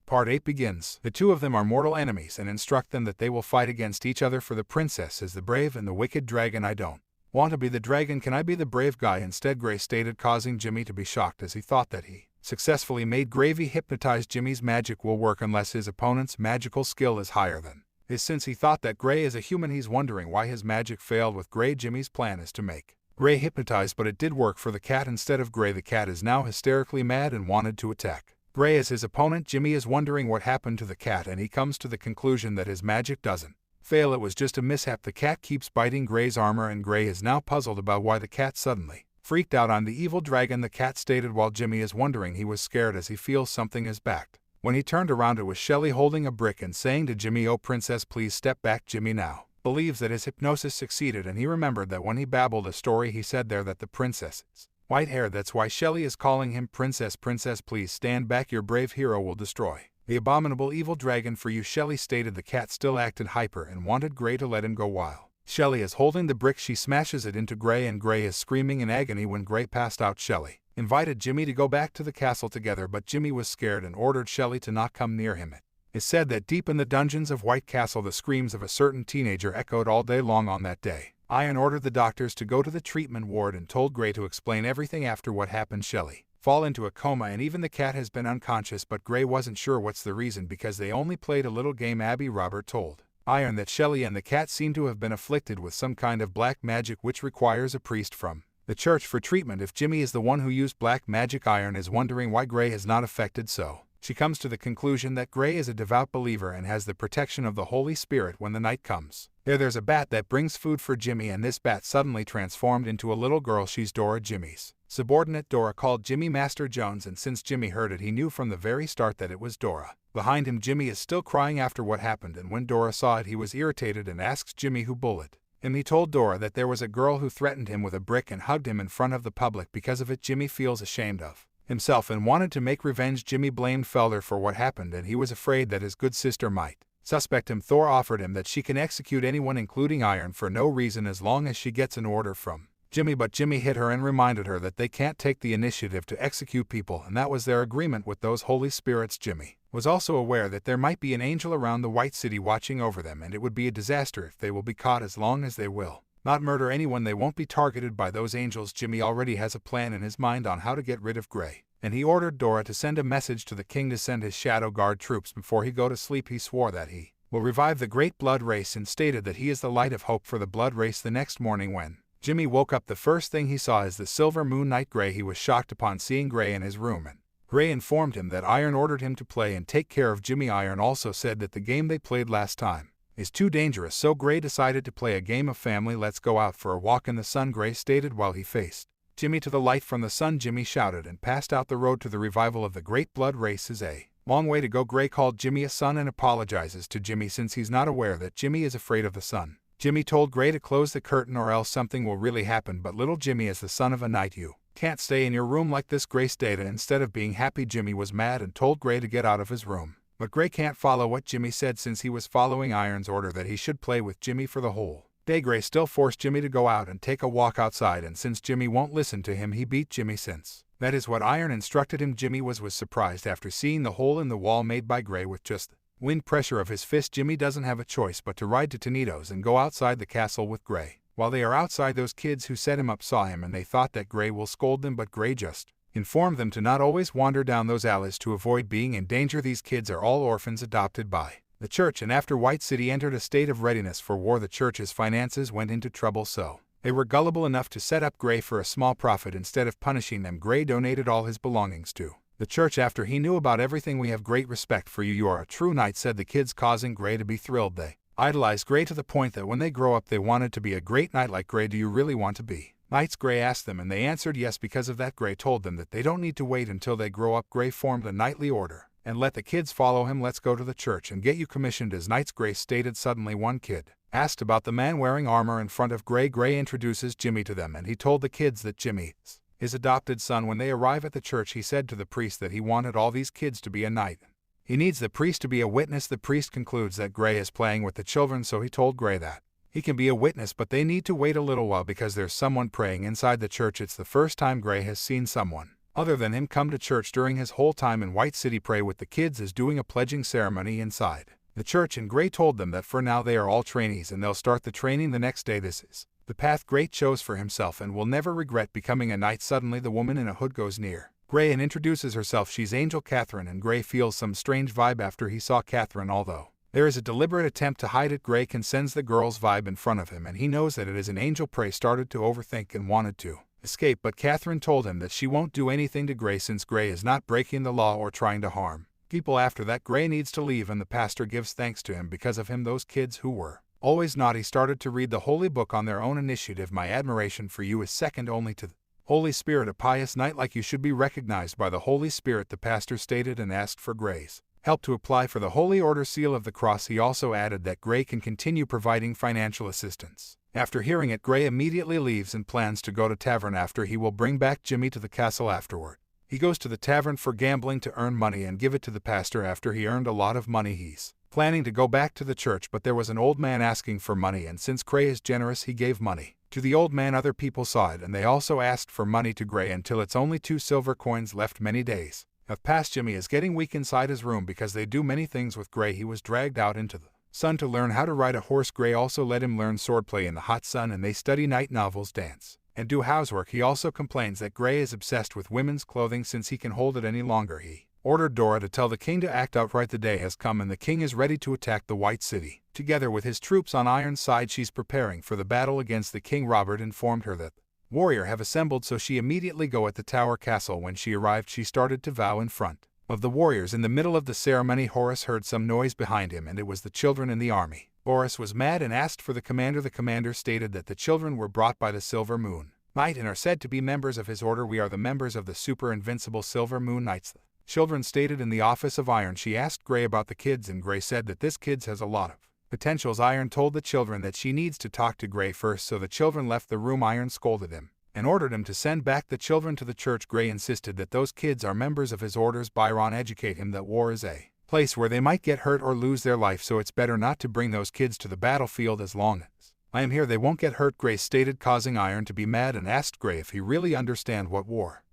Part 8 begins. The two of them are mortal enemies and instruct them that they will fight against each other, for the princess is the brave and the wicked dragon. I don't want to be the dragon, can I be the brave guy instead? Gray stated, causing Jimmy to be shocked as he thought that he successfully made Gravy hypnotize. Jimmy's magic will work unless his opponent's magical skill is higher than his. Since he thought that Gray is a human, he's wondering why his magic failed with Gray. Jimmy's plan is to make Gray hypnotized, but it did work for the cat instead of Gray. The cat is now hysterically mad and wanted to attack Gray as his opponent. Jimmy is wondering what happened to the cat, and he comes to the conclusion that his magic doesn't fail. It was just a mishap. The cat keeps biting Gray's armor, and Gray is now puzzled about why the cat suddenly freaked out on the evil dragon. The cat stated while Jimmy is wondering he was scared as he feels something is backed. When he turned around, it was Shelly holding a brick and saying to Jimmy, "Oh princess, please step back." Jimmy now believes that his hypnosis succeeded, and he remembered that when he babbled a story he said there that the princess's white hair, that's why Shelly is calling him princess. "Princess, please stand back, your brave hero will destroy the abominable evil dragon for you," Shelly stated. The cat still acted hyper and wanted Gray to let him go. While Shelly is holding the brick, she smashes it into Gray, and Gray is screaming in agony. When Gray passed out, Shelly invited Jimmy to go back to the castle together, but Jimmy was scared and ordered Shelly to not come near him. It is said that deep in the dungeons of White Castle, the screams of a certain teenager echoed all day long on that day. Iron ordered the doctors to go to the treatment ward and told Gray to explain everything after what happened. Shelly fall into a coma, and even the cat has been unconscious, but Gray wasn't sure what's the reason because they only played a little game. Abby Robert told Iron that Shelly and the cat seem to have been afflicted with some kind of black magic which requires a priest from the church for treatment. If Jimmy is the one who used black magic, Iron is wondering why Gray is not affected, so she comes to the conclusion that Gray is a devout believer and has the protection of the Holy Spirit. When the night comes, there's a bat that brings food for Jimmy, and this bat suddenly transformed into a little girl. She's Dora, Jimmy's subordinate. Dora called Jimmy Master Jones, and since Jimmy heard it, he knew from the very start that it was Dora. Behind him, Jimmy is still crying after what happened, and when Dora saw it, he was irritated and asked Jimmy who bullied him. He told Dora that there was a girl who threatened him with a brick and hugged him in front of the public. Because of it, Jimmy feels ashamed of himself and wanted to make revenge. Jimmy blamed Felder for what happened, and he was afraid that his good sister might suspect him. Thor offered him that she can execute anyone, including Iron, for no reason as long as she gets an order from Jimmy, but Jimmy hit her and reminded her that they can't take the initiative to execute people, and that was their agreement with those holy spirits. Jimmy was also aware that there might be an angel around the White City watching over them, and it would be a disaster if they will be caught. As long as they will not murder anyone, they won't be targeted by those angels. Jimmy already has a plan in his mind on how to get rid of Gray, and he ordered Dora to send a message to the king to send his Shadow Guard troops before he go to sleep. He swore that he will revive the great blood race and stated that he is the light of hope for the blood race. The next morning when Jimmy woke up, the first thing he saw is the silver moon night Gray. He was shocked upon seeing Gray in his room, and Gray informed him that Iron ordered him to play and take care of Jimmy. Iron also said that the game they played last time is too dangerous, so Gray decided to play a game of family. "Let's go out for a walk in the sun," Gray stated while he faced Jimmy to the light from the sun. Jimmy shouted and passed out. The road to the revival of the great blood race is a long way to go. Gray called Jimmy a son and apologizes to Jimmy since he's not aware that Jimmy is afraid of the sun. Jimmy told Gray to close the curtain or else something will really happen, but little Jimmy is the son of a knight. "You can't stay in your room like this," Gray stated. Instead of being happy, Jimmy was mad and told Gray to get out of his room. But Gray can't follow what Jimmy said since he was following Iron's order that he should play with Jimmy for the whole day. Gray still forced Jimmy to go out and take a walk outside, and since Jimmy won't listen to him, he beat Jimmy since that is what Iron instructed him. Jimmy was surprised after seeing the hole in the wall made by Gray with just wind pressure of his fist. Jimmy doesn't have a choice but to ride to Tonito's and go outside the castle with Gray. While they are outside, those kids who set him up saw him, and they thought that Gray will scold them, but Gray just informed them to not always wander down those alleys to avoid being in danger. These kids are all orphans adopted by the church, and after White City entered a state of readiness for war, the church's finances went into trouble, so they were gullible enough to set up Gray for a small profit. Instead of punishing them, Gray donated all his belongings to the church after he knew about everything. "We have great respect for you. You are a true knight," said the kids, causing Gray to be thrilled. They idolized Gray to the point that when they grow up they wanted to be a great knight like Gray. "Do you really want to be knights?" Gray asked them, and they answered yes. Because of that, Gray told them that they don't need to wait until they grow up. Gray formed a knightly order and let the kids follow him. "Let's go to the church and get you commissioned as knights," Gray stated. Suddenly one kid asked about the man wearing armor in front of Gray. Gray introduces Jimmy to them, and he told the kids that Jimmy's his adopted son. When they arrive at the church, he said to the priest that he wanted all these kids to be a knight. He needs the priest to be a witness. The priest concludes that Gray is playing with the children, so he told Gray that he can be a witness, but they need to wait a little while because there's someone praying inside the church. It's the first time Gray has seen someone other than him come to church during his whole time in White City pray with the kids is doing a pledging ceremony inside the church, and Gray told them that for now they are all trainees and they'll start the training the next day. This is the path Gray chose for himself and will never regret becoming a knight. Suddenly the woman in a hood goes near Gray and introduces herself. She's Angel Catherine, and Gray feels some strange vibe after he saw Catherine. Although there is a deliberate attempt to hide it, Gray can sense the girl's vibe in front of him, and he knows that it is an angel. Prey started to overthink and wanted to escape, but Catherine told him that she won't do anything to Gray since Gray is not breaking the law or trying to harm people. After that, Gray needs to leave, and the pastor gives thanks to him because of him. Those kids who were always naughty started to read the holy book on their own initiative. My admiration for you is second only to the Holy Spirit. A pious knight like you should be recognized by the Holy Spirit, the pastor stated, and asked for Gray's help to apply for the Holy Order seal of the Cross. He also added that Gray can continue providing financial assistance. After hearing it, Gray immediately leaves and plans to go to tavern after he will bring back Jimmy to the castle afterward. He goes to the tavern for gambling to earn money and give it to the pastor. After he earned a lot of money, he's planning to go back to the church, but there was an old man asking for money, and since Gray is generous, he gave money to the old man. Other people saw it and they also asked for money to Gray until it's only 2 silver coins left. Many days have passed. Jimmy is getting weak inside his room because they do many things with Gray. He was dragged out into the sun to learn how to ride a horse. Gray also let him learn swordplay in the hot sun, and they study night novels, dance, and do housework. He also complains that Gray is obsessed with women's clothing since he can hold it any longer. He ordered Dora to tell the king to act outright. The day has come and the king is ready to attack the White City. Together with his troops on Ironside, she's preparing for the battle against the king. Robert informed her that warrior have assembled, so she immediately go at the Tower Castle. When she arrived, she started to vow in front of the warriors. In the middle of the ceremony, Horace heard some noise behind him, and it was the children in the army. Horace was mad and asked for the commander. The commander stated that the children were brought by the Silver Moon Knight and are said to be members of his order. We are the members of the super invincible Silver Moon Knights, the children stated. In the office of Iron, she asked Gray about the kids, and Gray said that this kid has a lot of potentials. Iron told the children that she needs to talk to Gray first, so the children left the room. Iron scolded him and ordered him to send back the children to the church. Gray insisted that those kids are members of his orders. Byron educate him that war is a place where they might get hurt or lose their life, so it's better not to bring those kids to the battlefield. As long as I am here, they won't get hurt, Gray stated, causing Iron to be mad and asked Gray if he really understand what war.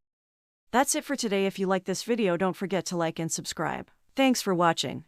That's it for today. If you like this video, don't forget to like and subscribe. Thanks for watching.